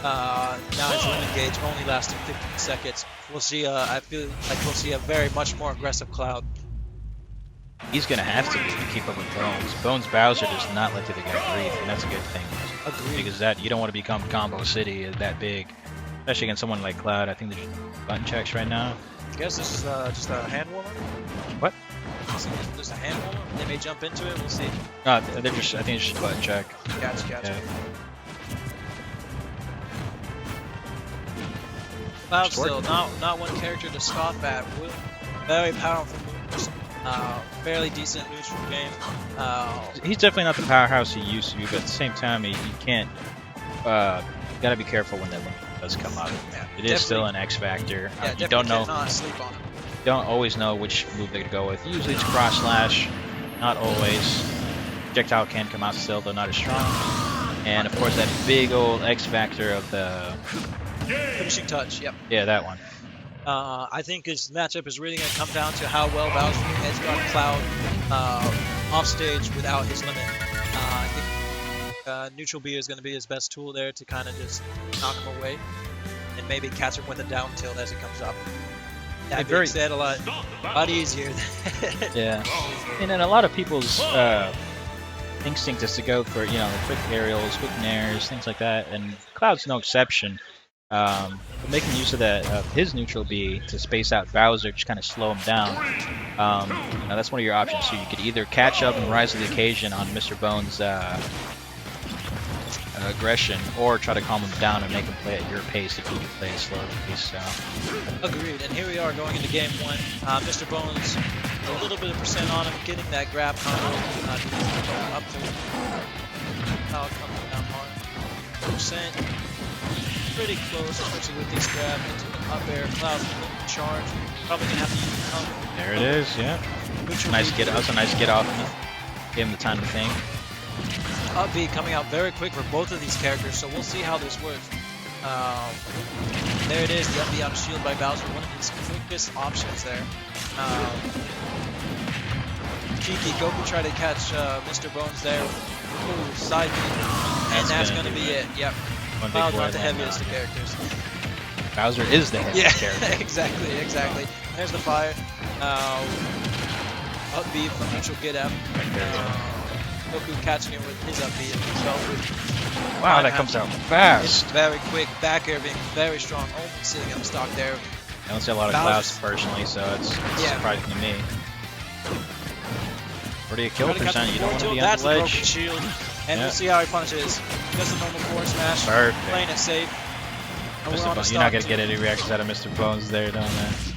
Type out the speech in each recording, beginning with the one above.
Now his limit gauge only lasting 15 seconds. We'll see. I feel like we'll see a very much more aggressive Cloud. He's gonna have to keep up with Bones. Bones Bowser does not let the guy breathe, and that's a good thing. Agreed. Because that you don't want to become Combo City that big, especially against someone like Cloud. I think there's button checks right now. I guess this is just a hand warmer. What? Just a hand warmer. They may jump into it. We'll see. They're just. I think it's just a button check. Gotcha. Yeah. Cloud still not one character to scoff at. Very powerful moves. Fairly decent neutral game. He's definitely not the powerhouse he used to be, but at the same time, you can't. You gotta be careful when that limit does come up. Yeah, it is still an X factor. Yeah, you don't know. Cannot sleep on him. Don't always know which move they're gonna go with. Usually it's cross slash. Not always. Projectile can come out still, though not as strong. And of course that big old X factor of the finishing touch. Yep. Yeah, that one. I think his matchup is really going to come down to how well Bowser can edge guard Cloud off stage without his limit. I think Neutral B is going to be his best tool there to kind of just knock him away and maybe catch him with a down tilt as he comes up. That being said, a lot easier. Yeah, and then a lot of people's instinct is to go for quick aerials, quick nairs, things like that, and Cloud's no exception. But making use of that his neutral B to space out Bowser, just kind of slow him down. That's one of your options. So you could either catch up and rise to the occasion on Mr.Bones' aggression, or try to calm him down and make him play at your pace if you can play a slow pace. Agreed. And here we are going into game one. Mr.Bones, a little bit of percent on him, getting that grab combo up to how it comes down hard. Percent. Pretty close, especially with this grab into the up air. Cloud charge. Probably gonna have to use the counter. There it is, yeah. Nice get. That's a nice get off. Give him the time to think. Up B coming out very quick for both of these characters, so we'll see how this works. There it is, the up B out shield by Bowser, one of his quickest options there. Cheeky Goku tried to catch Mr.Bones there. Ooh, side B. And that's gonna be it. Yep. Cloud not the heaviest of characters. Bowser is the heaviest character. Exactly. There's the fire. Up B from neutral get up. Goku catching him with his up B himself. Wow, that comes out fast. It's very quick. Back air being very strong. Almost sitting him stock there. I don't see a lot of Clouds personally, so it's surprising to me. 40 kill percent, you don't want to be on the ledge. That's a broken shield. And we'll see how he punishes. Just a normal forward smash. Perfect. Playing it safe. You're not going to get any reactions out of Mr.Bones there, don't you?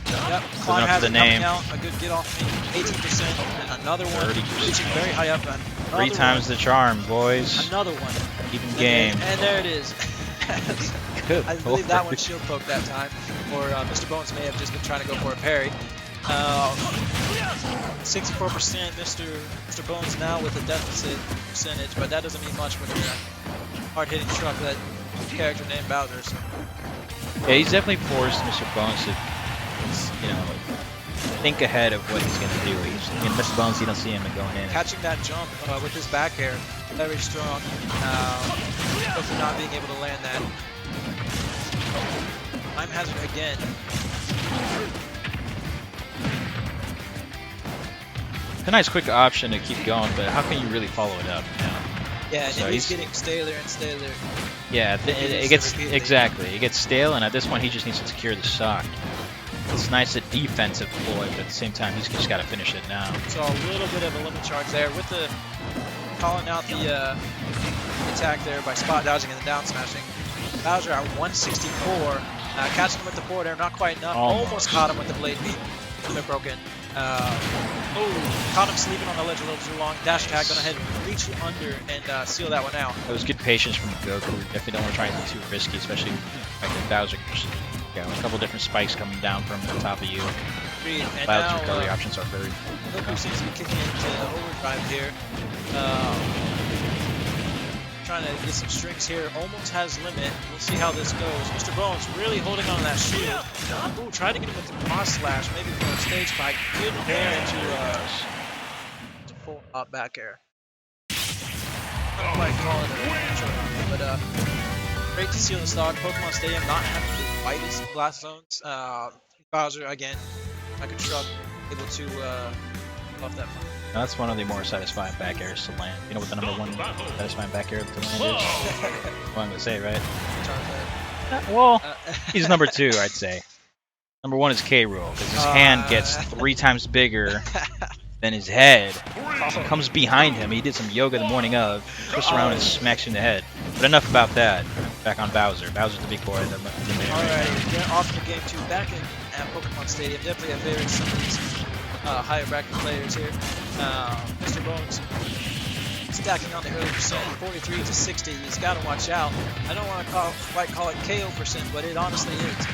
Yep. Climb has the name. Out. A good get off me. 18%. And another one. 30%. Reaching very high up. Three times the charm, boys. Another one. Even game. And there it is. Good. I believe that one shield poked that time. Or Mr.Bones may have just been trying to go for a parry. 64% Mr.Bones now with a deficit percentage, but that doesn't mean much when you're a hard-hitting truck that character named Bowser. So. Yeah, he's definitely forced Mr.Bones to, think ahead of what he's going to do. In Mr.Bones, you don't see him going in. Catching that jump with his back air, very strong. Hopefully not being able to land that. Time hazard again. A nice quick option to keep going, but how can you really follow it up now? Yeah, and he's getting staler and staler. Yeah, it gets it gets stale, and at this point he just needs to secure the stock. It's nice at defensive ploy, but at the same time he's just got to finish it now. So a little bit of a limit charge there with the calling out the attack there by spot dodging and the down smashing. Bowser at 164, catching him with the forward air, not quite enough. Almost caught him with the blade beat. They're broken. Caught him sleeping on the ledge a little too long. Dash attack, gonna head reach under and seal that one out. That was good patience from Goku. Definitely don't want to try anything too risky, especially like with Bowser. Yeah, a couple different spikes coming down from the top of you. And Bowser's recovery options are very. Goku seems to be kicking into overdrive here. Trying to get some strings here. Almost has limit. We'll see how this goes. Mr.Bones really holding on to that shield. Ooh, tried to get him with the cross slash, maybe for a stage spike. Good there into full up back air. I don't quite call it a but Great to see on the start. Pokemon Stadium not having the widest blast zones. Bowser again, I could shrug, able to off that front. That's one of the more satisfying back airs to land. You know what the number one satisfying back air to land is? What I'm gonna say, right? Well, he's number 2, I'd say. Number 1 is K. Rool, because his hand gets 3 times bigger than his head. Comes behind him. He did some yoga the morning of, twists around and smacks you in the head. But enough about that. Back on Bowser. Bowser's the big boy. Alright, get off to game 2. Back at Pokemon Stadium. Definitely a favorite some of these higher bracket players here. Mr.Bones stacking on the early percent, 43 to 60. He's got to watch out. I don't want to quite call it KO percent, but it honestly is.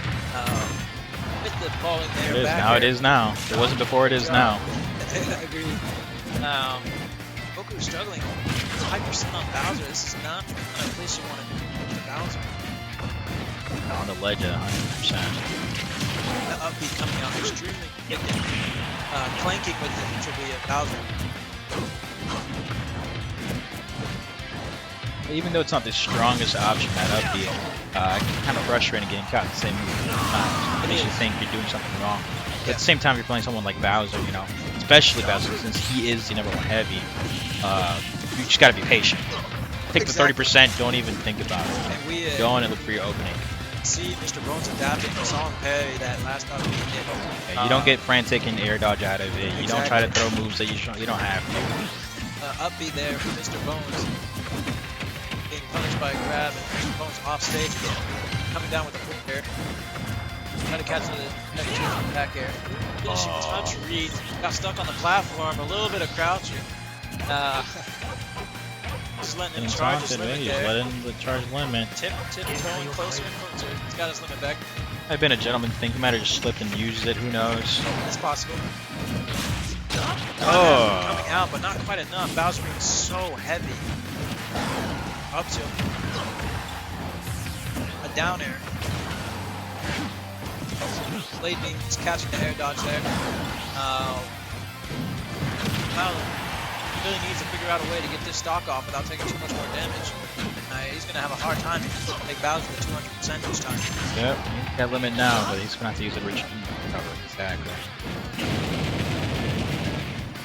With the falling there. It is now. It is now. It wasn't before. It is now. Agreed. Goku struggling. High percent on Bowser. This is not the kind of place you want to do to Bowser. On the ledge at 100%. The upbeat coming out extremely quick and clanking with the neutral B of Bowser. Even though it's not the strongest option, that upbeat, kind of frustrating getting caught the same move times. It makes you think you're doing something wrong. But at the same time, you're playing someone like Bowser, you know, especially Bowser, since he is the number 1 heavy. You just gotta be patient. Take the 30%. Don't even think about it. And we go on and look for your opening. See Mr.Bones adapting. We saw him parry that last time he hit. Yeah, you don't get frantic and air dodge out of it. You don't try to throw moves that you don't have to. Upbeat there for Mr.Bones. Being punished by a grab and Mr.Bones off stage again. Coming down with a quick air. Trying to catch the negative back air. Finishing touch read. Got stuck on the platform. A little bit of crouching. Just letting him charge his limit there. Letting the charge limit. Tiptoeing closer and closer. He's got his limit back. I've been a gentleman. Think he might have just slipped and used it. Who knows? It's possible. Oh. Coming out, but not quite enough. Bowser being so heavy. Up to a down air. Blade being catching the air dodge there. Bowser really needs to figure out a way to get this stock off without taking too much more damage. He's going to have a hard time to make Bowser to 200% each time. Yep, he's got limit now, but he's going to have to use the rich cover. Exactly.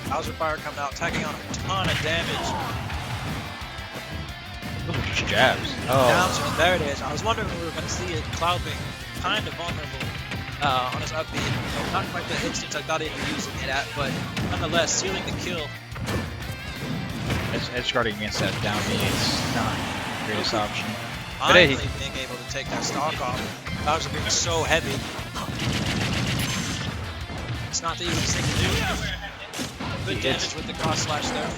Bowser Fire coming out, tacking on a ton of damage. Those are just jabs. Oh. Down to, there it is. I was wondering if we were going to see it. Cloud being kind of vulnerable on his upbeat. Not quite the instance I thought he'd be using it at, but nonetheless, sealing the kill. Edge guarding against that down B is not the greatest option. Finally being able to take that stock off. Bowser being so heavy. It's not the easiest thing to do. Good damage with the cross slash there.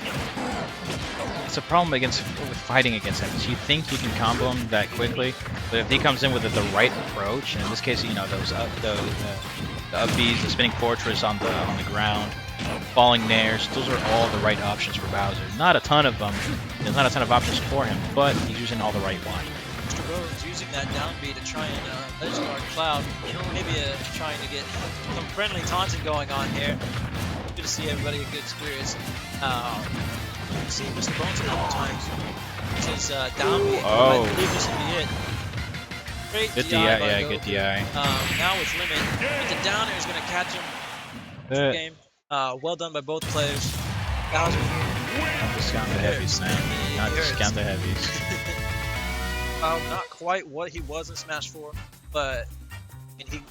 It's a problem with fighting against him. So you think you can combo him that quickly, but if he comes in with the right approach, and in this case, you know, those the up Bs, the spinning fortress on the ground, falling nairs, those are all the right options for Bowser. Not a ton of them. There's not a ton of options for him, but he's using all the right ones. Mr.Bones using that down B to try and edge guard Cloud. Maybe trying to get some friendly taunting going on here. Good to see everybody in good spirits. See Mr.Bones a couple times. This is down B. Oh. I believe this will be it. Great Good DI, yeah, good DI. now with limit, but the down air is going to catch him. Game. Well done by both players. Bowser. Not discount the heavies, man. Not discount the heavies. Not quite what he was in Smash 4, but he